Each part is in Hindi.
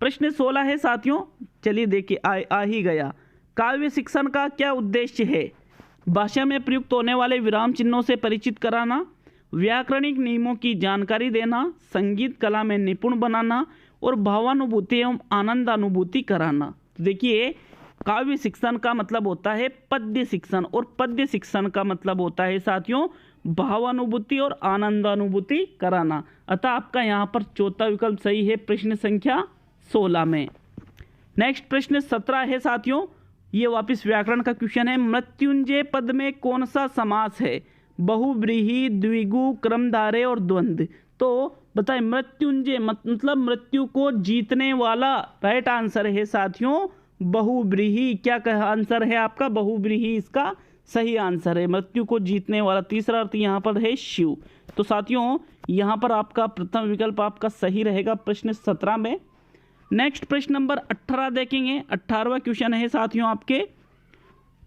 प्रश्न 16 है साथियों, चलिए देखिए आ ही गया। काव्य शिक्षण का क्या उद्देश्य है? भाषा में प्रयुक्त होने वाले विराम चिन्हों से परिचित कराना, व्याकरणिक नियमों की जानकारी देना, संगीत कला में निपुण बनाना और भावानुभूति एवं आनंदानुभूति कराना। तो देखिए काव्य शिक्षण का मतलब होता है पद्य शिक्षण, और पद्य शिक्षण का मतलब होता है साथियों भावानुभूति और आनंदानुभूति कराना। अतः आपका यहाँ पर चौथा विकल्प सही है प्रश्न संख्या 16 में। नेक्स्ट प्रश्न 17 है साथियों, ये वापस व्याकरण का क्वेश्चन है। मृत्युंजय पद में कौन सा समास है? बहुव्रीहि, द्विगु, क्रमधारय और द्वंद्व। तो बताएं मृत्युंजय मतलब मृत्यु को जीतने वाला, राइट आंसर है साथियों बहुव्रीहि। क्या कहा आंसर है आपका? बहुव्रीहि इसका सही आंसर है, मृत्यु को जीतने वाला। तीसरा अर्थ यहाँ पर है शिव। तो साथियों यहाँ पर आपका प्रथम विकल्प आपका सही रहेगा प्रश्न 17 में। नेक्स्ट प्रश्न नंबर 18 देखेंगे। 18वां क्वेश्चन है साथियों आपके,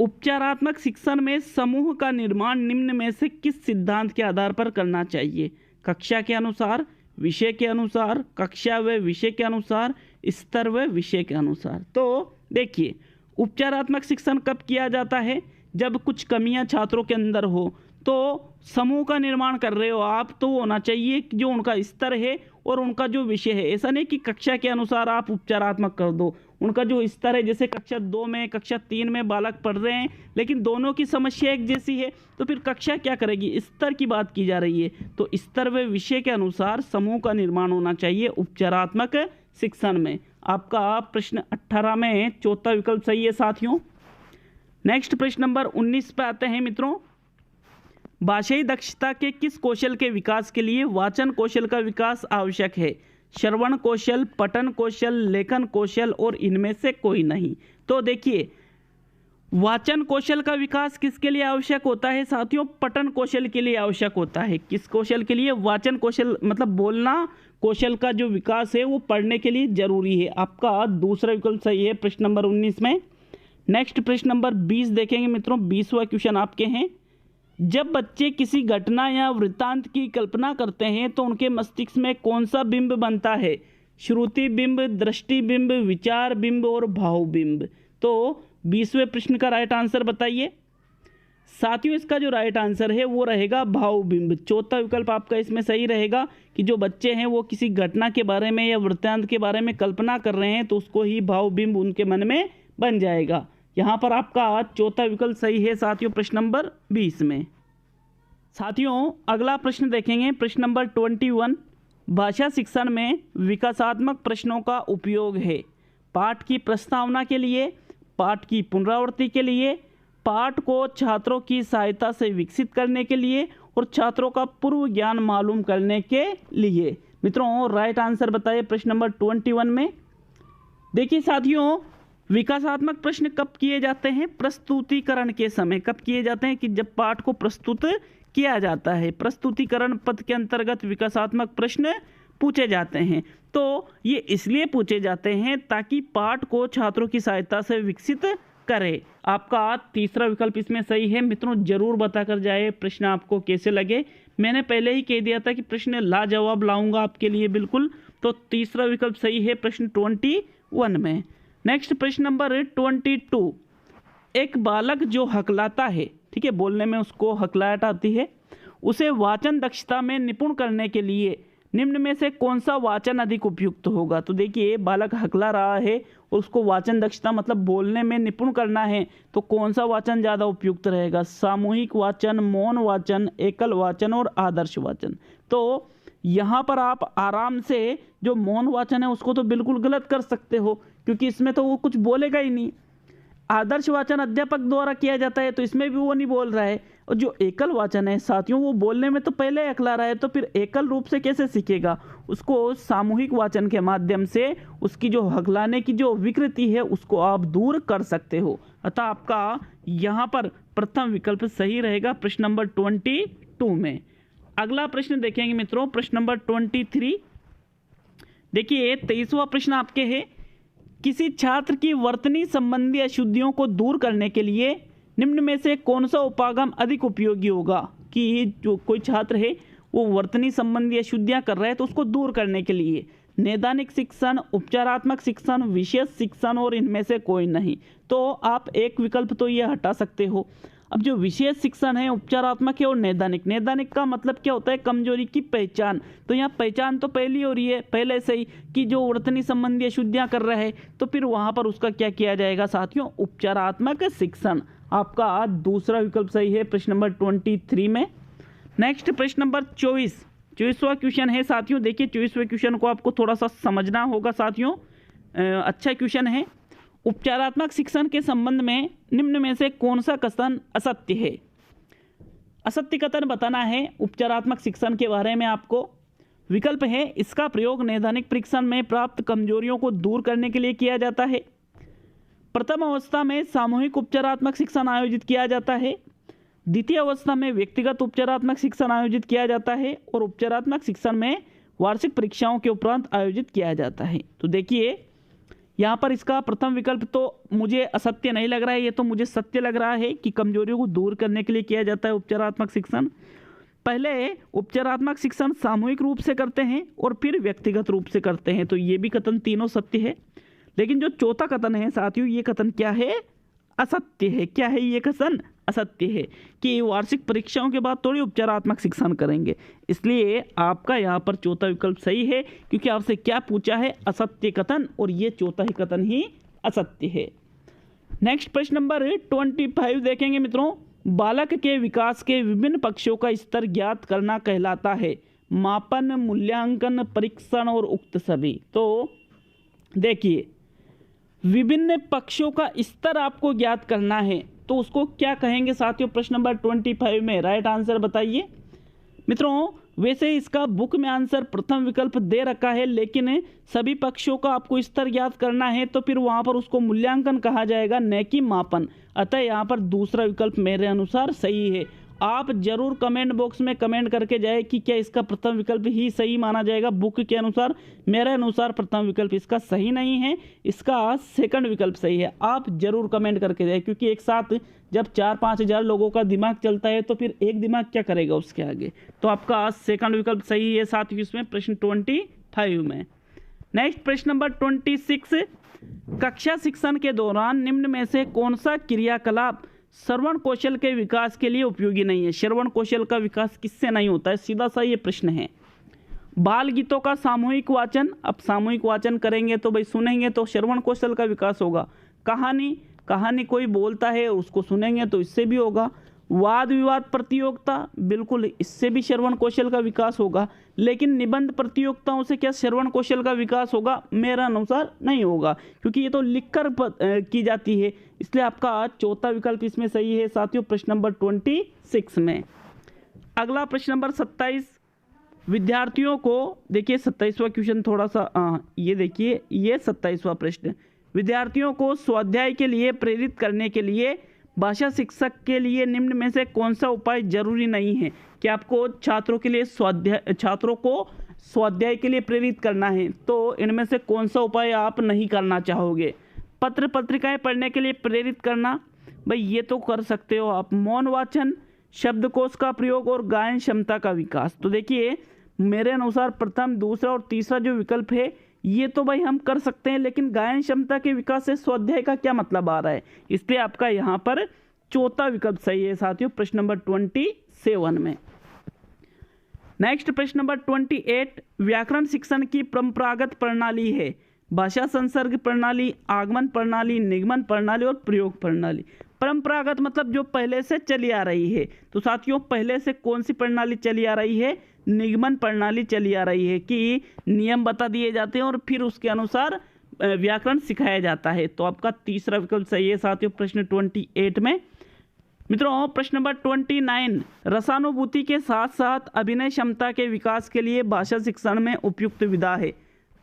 उपचारात्मक शिक्षण में समूह का निर्माण निम्न में से किस सिद्धांत के आधार पर करना चाहिए? कक्षा के अनुसार, विषय के अनुसार, कक्षा व विषय के अनुसार, स्तर व विषय के अनुसार। तो देखिए उपचारात्मक शिक्षण कब किया जाता है? जब कुछ कमियां छात्रों के अंदर हो, तो समूह का निर्माण कर रहे हो आप, तो होना चाहिए कि जो उनका स्तर है और उनका जो विषय है। ऐसा नहीं कि कक्षा के अनुसार आप उपचारात्मक कर दो। उनका जो स्तर है, जैसे कक्षा 2 में, कक्षा 3 में बालक पढ़ रहे हैं लेकिन दोनों की समस्या एक जैसी है, तो फिर कक्षा क्या करेगी? स्तर की बात की जा रही है। तो स्तर व विषय के अनुसार समूह का निर्माण होना चाहिए उपचारात्मक शिक्षण में। आपका प्रश्न 18 में चौथा विकल्प सही है साथियों। नेक्स्ट प्रश्न नंबर 19 पे आते हैं मित्रों। भाषाई दक्षता के किस कौशल के विकास के लिए वाचन कौशल का विकास आवश्यक है? श्रवण कौशल, पठन कौशल, लेखन कौशल और इनमें से कोई नहीं। तो देखिए वाचन कौशल का विकास किसके लिए आवश्यक होता है साथियों? पठन कौशल के लिए आवश्यक होता है। किस कौशल के लिए? वाचन कौशल मतलब बोलना कौशल का जो विकास है वो पढ़ने के लिए जरूरी है। आपका दूसरा विकल्प सही है प्रश्न नंबर 19 में। नेक्स्ट प्रश्न नंबर 20 देखेंगे मित्रों। 20वां क्वेश्चन आपके हैं, जब बच्चे किसी घटना या वृत्तांत की कल्पना करते हैं तो उनके मस्तिष्क में कौन सा बिंब बनता है? श्रुति बिंब, दृष्टि बिंब, विचार बिंब और भाव बिंब। तो 20वें प्रश्न का राइट आंसर बताइए साथियों। इसका जो राइट आंसर है वो रहेगा भाव बिंब। चौथा विकल्प आपका इसमें सही रहेगा कि जो बच्चे हैं वो किसी घटना के बारे में या वृत्तांत के बारे में कल्पना कर रहे हैं तो उसको ही भाव बिंब उनके मन में बन जाएगा। यहाँ पर आपका चौथा विकल्प सही है साथियों प्रश्न नंबर 20 में। साथियों अगला प्रश्न देखेंगे प्रश्न नंबर 21। भाषा शिक्षण में विकासात्मक प्रश्नों का उपयोग है पाठ की प्रस्तावना के लिए, पाठ की पुनरावृत्ति के लिए, पाठ को छात्रों की सहायता से विकसित करने के लिए और छात्रों का पूर्व ज्ञान मालूम करने के लिए। मित्रों राइट आंसर बताइए प्रश्न नंबर 21 में। देखिए साथियों विकासात्मक प्रश्न कब किए जाते हैं? प्रस्तुतिकरण के समय। कब किए जाते हैं? कि जब पाठ को प्रस्तुत किया जाता है। प्रस्तुतिकरण पद के अंतर्गत विकासात्मक प्रश्न पूछे जाते हैं। तो ये इसलिए पूछे जाते हैं ताकि पाठ को छात्रों की सहायता से विकसित करे। आपका तीसरा विकल्प इसमें सही है। मित्रों जरूर बताकर जाए प्रश्न आपको कैसे लगे। मैंने पहले ही कह दिया था कि प्रश्न लाजवाब लाऊंगा आपके लिए बिल्कुल। तो तीसरा विकल्प सही है प्रश्न 21 में। नेक्स्ट प्रश्न नंबर 22। एक बालक जो हकलाता है, ठीक है, बोलने में उसको हकलाहट आती है, उसे वाचन दक्षता में निपुण करने के लिए निम्न में से कौन सा वाचन अधिक उपयुक्त होगा? तो देखिए बालक हकला रहा है और उसको वाचन दक्षता मतलब बोलने में निपुण करना है, तो कौन सा वाचन ज़्यादा उपयुक्त रहेगा? सामूहिक वाचन, मौन वाचन, एकल वाचन और आदर्श वाचन। तो यहाँ पर आप आराम से जो मौन वाचन है उसको तो बिल्कुल गलत कर सकते हो क्योंकि इसमें तो वो कुछ बोलेगा ही नहीं। आदर्श वाचन अध्यापक द्वारा किया जाता है तो इसमें भी वो नहीं बोल रहा है। और जो एकल वाचन है साथियों वो बोलने में तो पहले अकला रहा है, तो फिर एकल रूप से कैसे सीखेगा? उसको सामूहिक वाचन के माध्यम से उसकी जो हकलाने की जो विकृति है उसको आप दूर कर सकते हो। अतः आपका यहाँ पर प्रथम विकल्प सही रहेगा प्रश्न नंबर 22 में। अगला प्रश्न देखेंगे मित्रों प्रश्न नंबर 23। देखिए 23वां प्रश्न आपके है, किसी छात्र की वर्तनी संबंधी अशुद्धियों को दूर करने के लिए निम्न में से कौन सा उपागम अधिक उपयोगी होगा? कि जो कोई छात्र है वो वर्तनी संबंधी अशुद्धियां कर रहा है तो उसको दूर करने के लिए नैदानिक शिक्षण, उपचारात्मक शिक्षण, विशेष शिक्षण और इनमें से कोई नहीं। तो आप एक विकल्प तो ये हटा सकते हो। अब जो विशेष शिक्षण है, उपचारात्मक है और नैदानिक, नैदानिक का मतलब क्या होता है? कमजोरी की पहचान। तो यहाँ पहचान तो पहली हो रही है पहले से ही कि जो वर्तनी संबंधी अशुद्धियाँ कर रहा है, तो फिर वहाँ पर उसका क्या किया जाएगा साथियों? उपचारात्मक शिक्षण। आपका दूसरा विकल्प सही है प्रश्न नंबर 23 में। नेक्स्ट प्रश्न नंबर 24वां क्वेश्चन है साथियों। देखिए 24वें क्वेश्चन को आपको थोड़ा सा समझना होगा साथियों, अच्छा क्वेश्चन है। उपचारात्मक शिक्षण के संबंध में निम्न में से कौन सा कथन असत्य है? असत्य कथन बताना है उपचारात्मक शिक्षण के बारे में आपको। विकल्प है, इसका प्रयोग नैदानिक परीक्षण में प्राप्त कमजोरियों को दूर करने के लिए किया जाता है। प्रथम अवस्था में सामूहिक उपचारात्मक शिक्षण आयोजित किया जाता है। द्वितीय अवस्था में व्यक्तिगत उपचारात्मक शिक्षण आयोजित किया जाता है और उपचारात्मक शिक्षण में वार्षिक परीक्षाओं के उपरांत आयोजित किया जाता है। तो देखिए यहाँ पर इसका प्रथम विकल्प तो मुझे असत्य नहीं लग रहा है, ये तो मुझे सत्य लग रहा है कि कमजोरियों को दूर करने के लिए किया जाता है उपचारात्मक शिक्षण। पहले उपचारात्मक शिक्षण सामूहिक रूप से करते हैं और फिर व्यक्तिगत रूप से करते हैं, तो ये भी कथन तीनों सत्य है। लेकिन जो चौथा कथन है साथियों, ये कथन क्या है? असत्य है। क्या है ये कथन? असत्य है कि वार्षिक परीक्षाओं के बाद थोड़ी उपचारात्मक शिक्षण करेंगे। इसलिए आपका यहाँ पर चौथा विकल्प सही है, क्योंकि आपसे क्या पूछा है? असत्य कथन, और ये चौथा ही कथन ही असत्य है। नेक्स्ट प्रश्न नंबर 25 देखेंगे मित्रों। बालक के विकास के विभिन्न पक्षों का स्तर ज्ञात करना कहलाता है मापन, मूल्यांकन, परीक्षण और उक्त सभी। तो देखिए विभिन्न पक्षों का स्तर आपको ज्ञात करना है, तो उसको क्या कहेंगे साथियों? प्रश्न नंबर 25 में राइट आंसर बताइए मित्रों। वैसे इसका बुक में आंसर प्रथम विकल्प दे रखा है, लेकिन सभी पक्षों का आपको स्तर ज्ञात करना है तो फिर वहां पर उसको मूल्यांकन कहा जाएगा, न कि मापन। अतः यहाँ पर दूसरा विकल्प मेरे अनुसार सही है। आप जरूर कमेंट बॉक्स में कमेंट करके जाए कि क्या इसका प्रथम विकल्प ही सही माना जाएगा बुक के अनुसार। मेरे अनुसार प्रथम विकल्प इसका सही नहीं है, इसका सेकंड विकल्प सही है। आप जरूर कमेंट करके जाए, क्योंकि एक साथ जब 4-5 हज़ार लोगों का दिमाग चलता है तो फिर एक दिमाग क्या करेगा उसके आगे। तो आपका सेकंड विकल्प सही है साथियों इसमें प्रश्न 25 में। नेक्स्ट प्रश्न नंबर 26। कक्षा शिक्षण के दौरान निम्न में से कौन सा क्रियाकलाप श्रवण कौशल के विकास के लिए उपयोगी नहीं है? श्रवण कौशल का विकास किससे नहीं होता है? सीधा सा ये प्रश्न है। बाल गीतों का सामूहिक वाचन, अब सामूहिक वाचन करेंगे तो भाई सुनेंगे तो श्रवण कौशल का विकास होगा। कहानी कोई बोलता है उसको सुनेंगे तो इससे भी होगा। वाद विवाद प्रतियोगिता, बिल्कुल इससे भी श्रवण कौशल का विकास होगा। लेकिन निबंध प्रतियोगिताओं से क्या श्रवण कौशल का विकास होगा? मेरा अनुसार नहीं होगा, क्योंकि ये तो लिखकर की जाती है। इसलिए आपका चौथा विकल्प इसमें सही है साथियों प्रश्न नंबर 26 में। अगला प्रश्न नंबर 27। विद्यार्थियों को देखिए 27वां क्वेश्चन थोड़ा सा ये देखिए, ये 27वां प्रश्न। विद्यार्थियों को स्वाध्याय के लिए प्रेरित करने के लिए भाषा शिक्षक के लिए निम्न में से कौन सा उपाय जरूरी नहीं है? कि आपको छात्रों को स्वाध्याय के लिए प्रेरित करना है, तो इनमें से कौन सा उपाय आप नहीं करना चाहोगे? पत्र पत्रिकाएं पढ़ने के लिए प्रेरित करना, भाई ये तो कर सकते हो आप। मौन वाचन, शब्दकोश का प्रयोग और गायन क्षमता का विकास। तो देखिए मेरे अनुसार प्रथम, दूसरा और तीसरा जो विकल्प है ये तो भाई हम कर सकते हैं, लेकिन गायन क्षमता के विकास से स्वाध्याय का क्या मतलब आ रहा है? इसलिए आपका यहाँ पर चौथा विकल्प सही है साथियों प्रश्न नंबर 27 में। नेक्स्ट प्रश्न नंबर 28। व्याकरण शिक्षण की परंपरागत प्रणाली है भाषा संसर्ग प्रणाली, आगमन प्रणाली, निगमन प्रणाली और प्रयोग प्रणाली। परंपरागत मतलब जो पहले से चली आ रही है। तो साथियों पहले से कौन सी प्रणाली चली आ रही है? निगमन प्रणाली चली आ रही है, कि नियम बता दिए जाते हैं और फिर उसके अनुसार व्याकरण सिखाया जाता है। तो आपका तीसरा विकल्प सही है साथियों प्रश्न 28 में। मित्रों प्रश्न नंबर 29। रसानुभूति के साथ साथ अभिनय क्षमता के विकास के लिए भाषा शिक्षण में उपयुक्त विधा है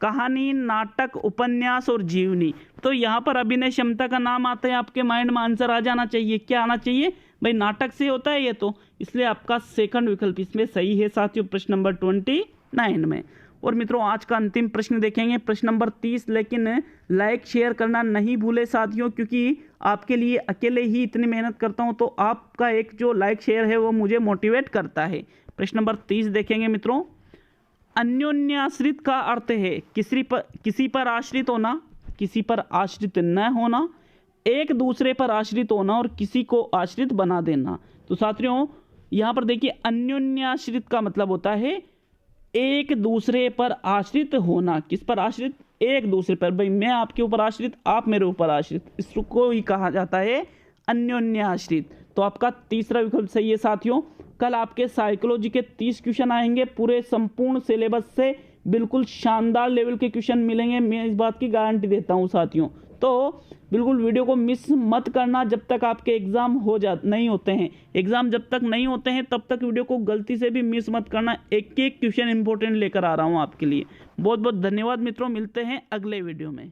कहानी, नाटक, उपन्यास और जीवनी। तो यहाँ पर अभिनय क्षमता का नाम आता है, आपके माइंड में आंसर आ जाना चाहिए। क्या आना चाहिए भाई? नाटक से होता है ये तो, इसलिए आपका सेकंड विकल्प इसमें सही है साथियों प्रश्न नंबर 29 में। और मित्रों आज का अंतिम प्रश्न देखेंगे प्रश्न नंबर 30। लेकिन लाइक शेयर करना नहीं भूले साथियों, क्योंकि आपके लिए अकेले ही इतनी मेहनत करता हूं, तो आपका एक जो लाइक शेयर है वो मुझे मोटिवेट करता है। प्रश्न नंबर 30 देखेंगे मित्रों। अन्योन्याश्रित का अर्थ है किसी पर आश्रित होना, किसी पर आश्रित न होना, एक दूसरे पर आश्रित होना और किसी को आश्रित बना देना। तो साथियों यहाँ पर देखिए अन्योन्याश्रित का मतलब होता है एक दूसरे पर आश्रित होना। किस पर आश्रित? एक दूसरे पर। भाई मैं आपके ऊपर आश्रित, आप मेरे ऊपर आश्रित, इसको ही कहा जाता है अन्योन्याश्रित। तो आपका तीसरा विकल्प सही है साथियों। कल आपके साइकोलॉजी के 30 क्वेश्चन आएंगे, पूरे संपूर्ण सिलेबस से बिल्कुल शानदार लेवल के क्वेश्चन मिलेंगे, मैं इस बात की गारंटी देता हूं साथियों। तो बिल्कुल वीडियो को मिस मत करना जब तक आपके एग्जाम नहीं होते हैं। एग्जाम जब तक नहीं होते हैं तब तक वीडियो को गलती से भी मिस मत करना। एक एक क्वेश्चन इंपॉर्टेंट लेकर आ रहा हूं आपके लिए। बहुत बहुत धन्यवाद मित्रों, मिलते हैं अगले वीडियो में।